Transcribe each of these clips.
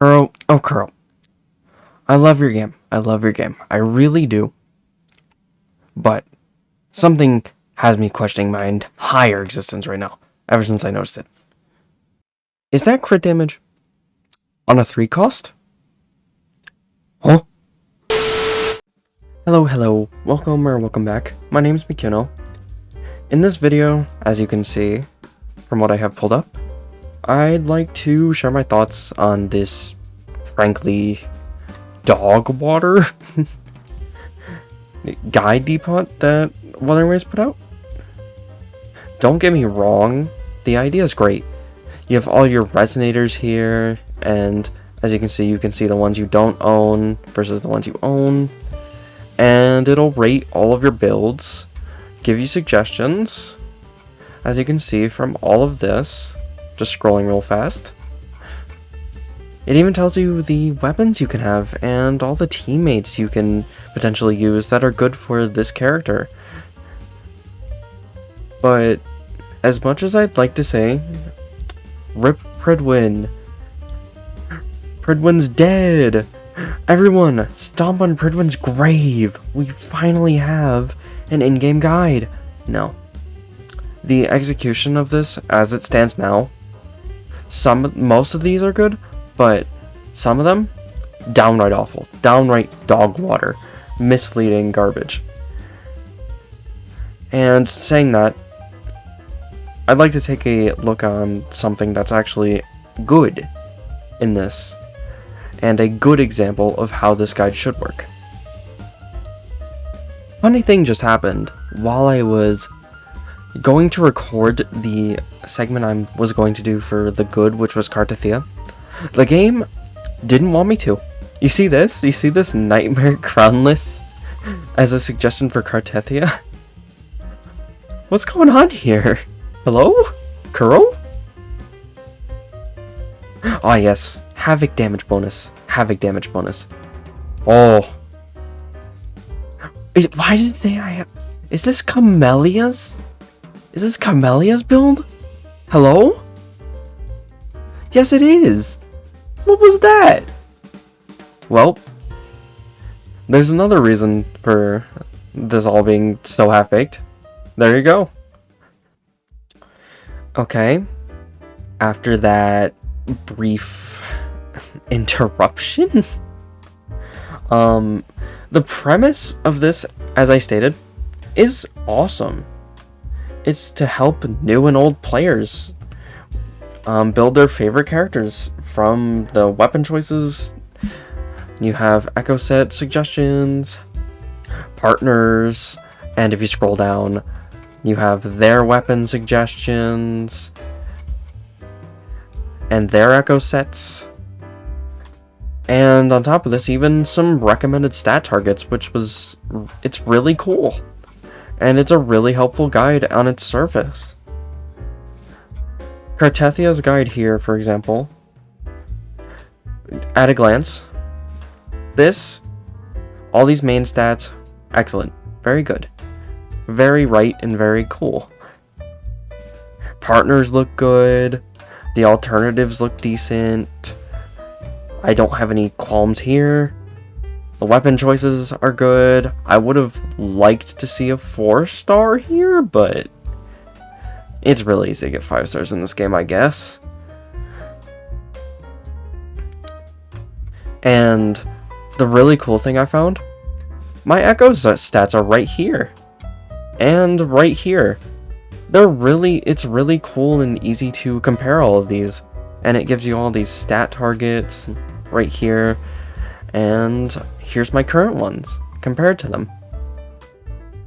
Kuro, I love your game. I love your game. I really do. But something has me questioning my entire existence right now, ever since I noticed it. Is that crit damage on a 3 cost? Huh? Hello, welcome back. My name is Mikino. In this video, as you can see from what I have pulled up, I'd like to share my thoughts on this, frankly, dog water guide depot that Wuthering put out. Don't get me wrong, the idea is great. You have all your resonators here, and as you can see the ones you don't own versus the ones you own, and it'll rate all of your builds, give you suggestions, as you can see from all of this, just scrolling real fast. It even tells you the weapons you can have and all the teammates you can potentially use that are good for this character. But as much as I'd like to say, rip Pridwin. Pridwin's dead. Everyone, stomp on Pridwin's grave. We finally have an in-game guide. No. The execution of this, as it stands now, most of these are good, but some of them, downright awful. Downright dog water. Misleading garbage. And saying that, I'd like to take a look on something that's actually good in this, and a good example of how this guide should work. Funny thing just happened while I was going to record the segment I was going to do for the good, which was Cartethia. The game didn't want me to. You see this? You see this nightmare crownless as a suggestion for Cartethia? What's going on here? Hello? Kuro? Ah, yes. Havoc damage bonus. Havoc damage bonus. Oh. Why did it say I have... Is this Camellia's? Is this Camellia's build? Hello? Yes, it is. What was that? Well, there's another reason for this all being so half-baked. There you go. Okay. After that brief interruption, the premise of this, as I stated, is awesome. It's to help new and old players build their favorite characters from the weapon choices. You have echo set suggestions, partners, and if you scroll down, you have their weapon suggestions and their echo sets. And on top of this, even some recommended stat targets, it's really cool. And it's a really helpful guide on its surface. Cartethia's guide here, for example, at a glance, all these main stats, excellent, very good, very right, and very cool. Partners look good, the alternatives look decent, I don't have any qualms here. The weapon choices are good. I would have liked to see a 4-star here, but it's really easy to get 5 stars in this game, I guess. And the really cool thing I found, my echo stats are right here. And right here. It's really cool and easy to compare all of these. And it gives you all these stat targets right here. And here's my current ones compared to them.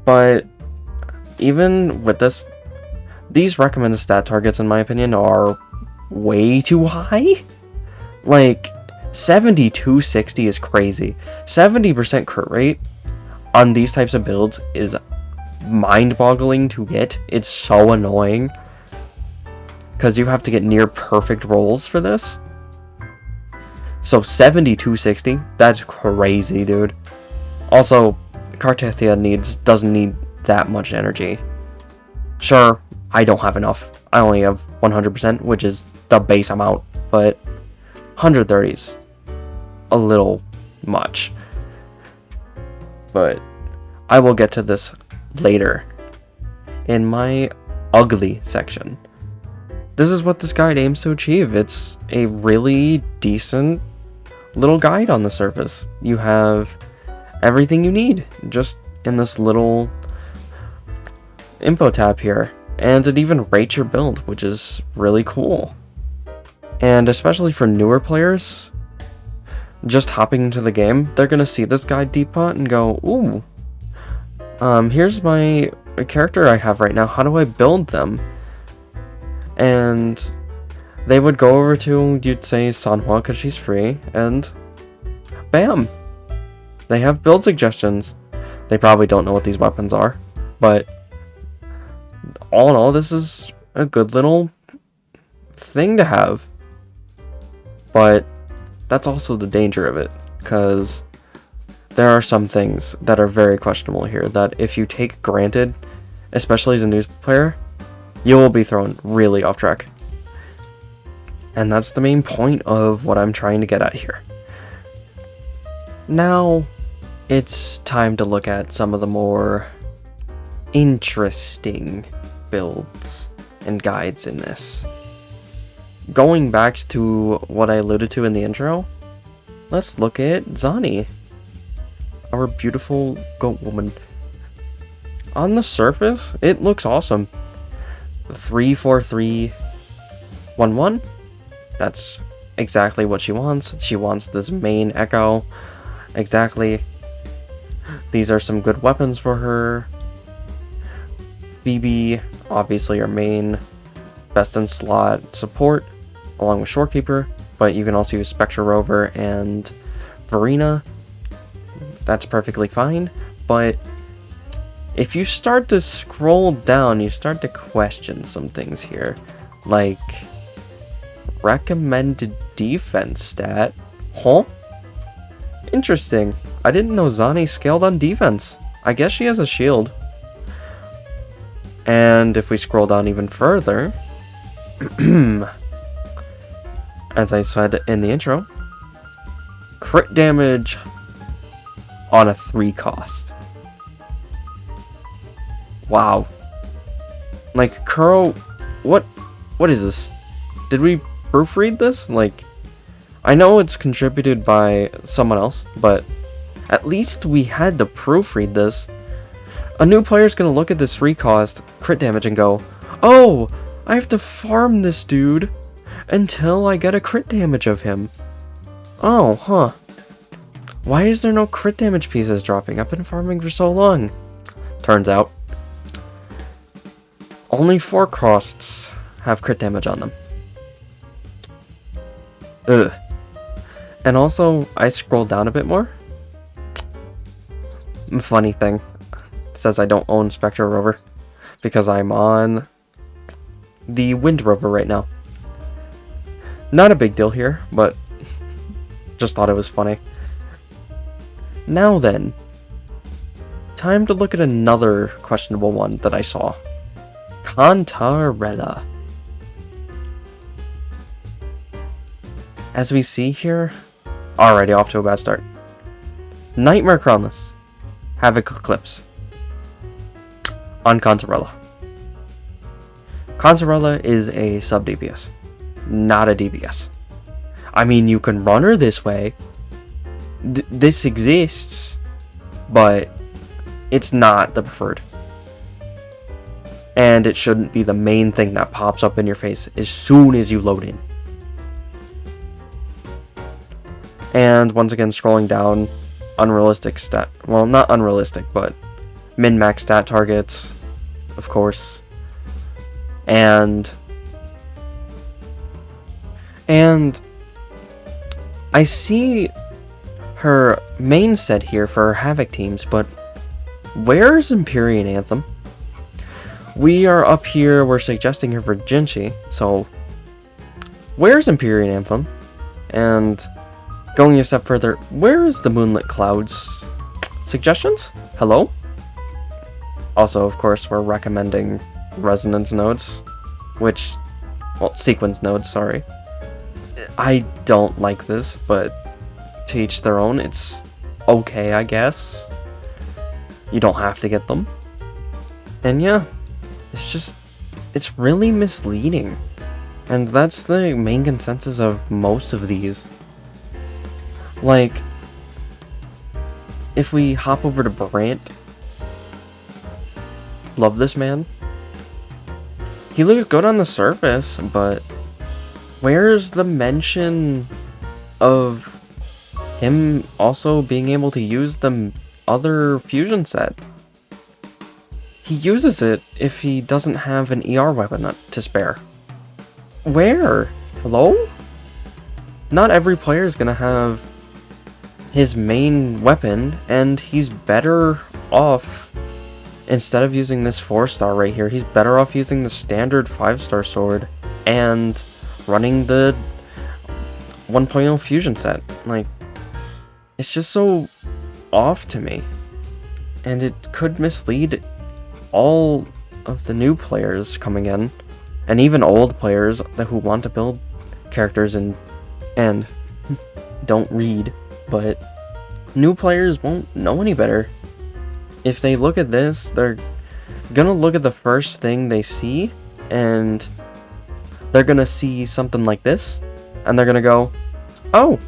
But even with this, these recommended stat targets, in my opinion, are way too high. Like, 70-260 is crazy. 70% crit rate on these types of builds is mind-boggling to get. It's so annoying, because you have to get near perfect rolls for this. So 70-260, that's crazy, dude. Also, Cartethia doesn't need that much energy. Sure, I don't have enough. I only have 100%, which is the base amount, but 130s a little much. But I will get to this later in my ugly section. This is what this guide aims to achieve. It's a really decent little guide on the surface. You have everything you need just in this little info tab here. And it even rates your build, which is really cool. And especially for newer players, just hopping into the game, they're going to see this guide depot and go, ooh, here's my character I have right now. How do I build them? And they would go over to, you'd say, Sanhua because she's free, and bam! They have build suggestions. They probably don't know what these weapons are, but all in all, this is a good little thing to have. But that's also the danger of it, because there are some things that are very questionable here that if you take granted, especially as a new player, you will be thrown really off track. And that's the main point of what I'm trying to get at here. Now, it's time to look at some of the more interesting builds and guides in this. Going back to what I alluded to in the intro, let's look at Zani, our beautiful goat woman. On the surface, it looks awesome. 3-4-3-1-1. That's exactly what she wants. She wants this main echo. Exactly. These are some good weapons for her. BB, obviously our main best in slot support, along with Shorekeeper, but you can also use Spectre Rover and Verena. That's perfectly fine, but if you start to scroll down, you start to question some things here, like recommended defense stat. Huh? Interesting. I didn't know Zani scaled on defense. I guess she has a shield. And if we scroll down even further, as I said in the intro, crit damage on a 3 cost. Wow. Like, Kuro, what is this? Did we proofread this? Like, I know it's contributed by someone else, but at least we had to proofread this. A new player's gonna look at this 3 cost crit damage and go, oh, I have to farm this dude until I get a crit damage of him. Oh, huh. Why is there no crit damage pieces dropping? I've been farming for so long. Turns out, only 4 costs have crit damage on them. Ugh. And also, I scrolled down a bit more. Funny thing. It says I don't own Spectre Rover because I'm on the Wind Rover right now. Not a big deal here, but just thought it was funny. Now then, time to look at another questionable one that I saw. Cantarella. As we see here, already off to a bad start. Nightmare Crownless, Havoc Eclipse on Cantarella. Cantarella is a sub DPS, not a DPS. I mean, you can run her this way. This exists, but it's not the preferred. And it shouldn't be the main thing that pops up in your face as soon as you load in. And once again, scrolling down, unrealistic stat. Well, not unrealistic, but min-max stat targets, of course. And I see her main set here for her Havoc teams, but where's Empyrean Anthem? We are up here, we're suggesting her for Jinchi, so where's Empyrean Anthem? And going a step further, where is the Moonlit Clouds? Suggestions? Hello? Also, of course, we're recommending resonance nodes, which, well, sequence nodes, sorry. I don't like this, but to each their own. It's okay, I guess. You don't have to get them. And yeah, it's really misleading. And that's the main consensus of most of these. Like, if we hop over to Brant, love this man. He looks good on the surface, but where's the mention of him also being able to use the other fusion set? He uses it if he doesn't have an ER weapon to spare. Where? Hello? Not every player is gonna have his main weapon, and he's better off, instead of using this 4-star right here, he's better off using the standard 5-star sword and running the 1.0 fusion set. Like, it's just so off to me, and it could mislead all of the new players coming in, and even old players who want to build characters and don't read, but new players won't know any better. If they look at this, they're gonna look at the first thing they see, and they're gonna see something like this, and they're gonna go, oh,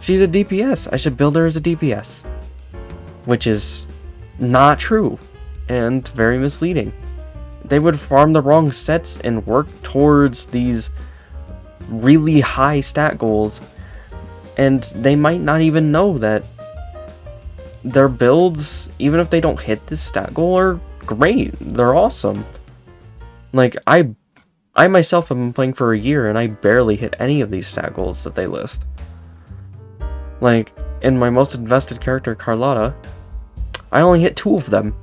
she's a DPS, I should build her as a DPS. Which is not true, and very misleading. They would farm the wrong sets and work towards these really high stat goals, and they might not even know that their builds, even if they don't hit this stat goal, are great. They're awesome. Like, I myself have been playing for a year, and I barely hit any of these stat goals that they list. Like, in my most invested character, Carlotta, I only hit 2 of them.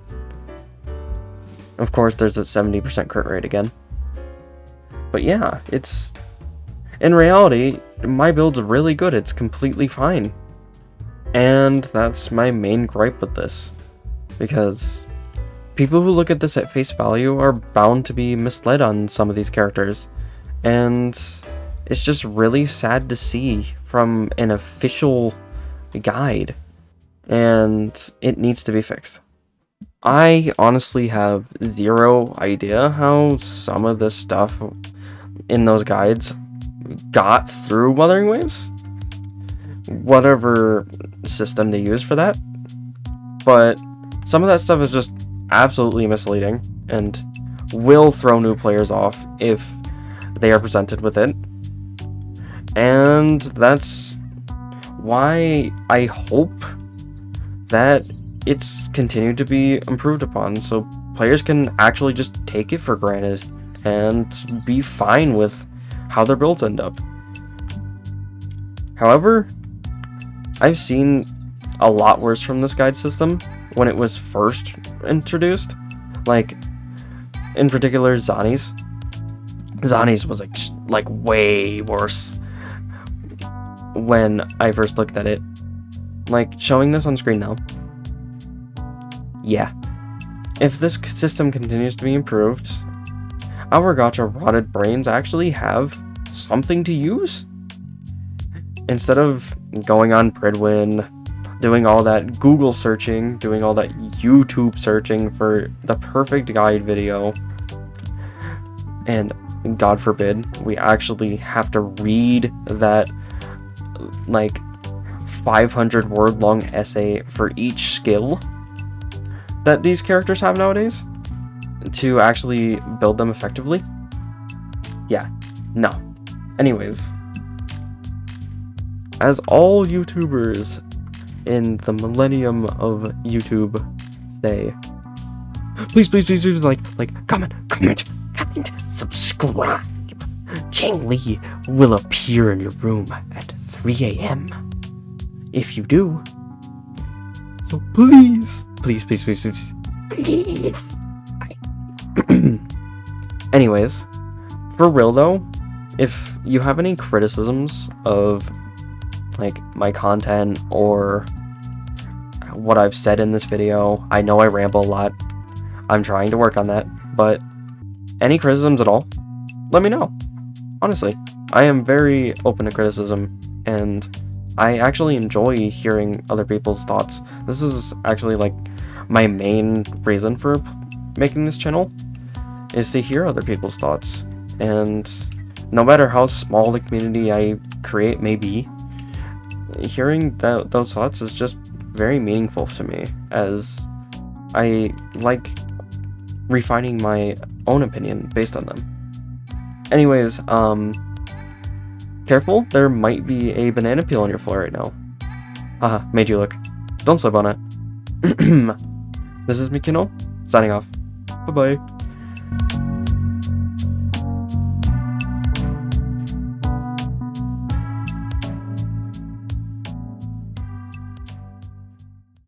Of course, there's a 70% crit rate again. But yeah, in reality, my build's really good. It's completely fine. And that's my main gripe with this. Because people who look at this at face value are bound to be misled on some of these characters. And it's just really sad to see from an official guide. And it needs to be fixed. I honestly have zero idea how some of this stuff in those guides got through Wuthering Waves. Whatever system they use for that. But some of that stuff is just absolutely misleading and will throw new players off if they are presented with it. And that's why I hope that it's continued to be improved upon, so players can actually just take it for granted and be fine with how their builds end up. However, I've seen a lot worse from this guide system when it was first introduced. Like, in particular, Zani's. Zani's was like way worse when I first looked at it. Like, showing this on screen now. Yeah. If this system continues to be improved, our gacha rotted brains actually have something to use. Instead of going on Pridwin, doing all that Google searching, doing all that YouTube searching for the perfect guide video, and God forbid, we actually have to read that, like, 500 word long essay for each skill that these characters have nowadays to actually build them effectively. Yeah, no. Anyways, as all YouTubers in the millennium of YouTube say, please, comment, subscribe. Chang Li will appear in your room at 3 a.m. if you do. So please. Anyways, for real though, if you have any criticisms of like my content or what I've said in this video, I know I ramble a lot. I'm trying to work on that, but any criticisms at all, let me know. Honestly, I am very open to criticism, and I actually enjoy hearing other people's thoughts. This is actually like my main reason for making this channel, is to hear other people's thoughts. And no matter how small the community I create may be, hearing those thoughts is just very meaningful to me, as I like refining my own opinion based on them. Anyways, careful, there might be a banana peel on your floor right now. Haha, made you look. Don't slip on it. This is Mikino, signing off. Bye-bye.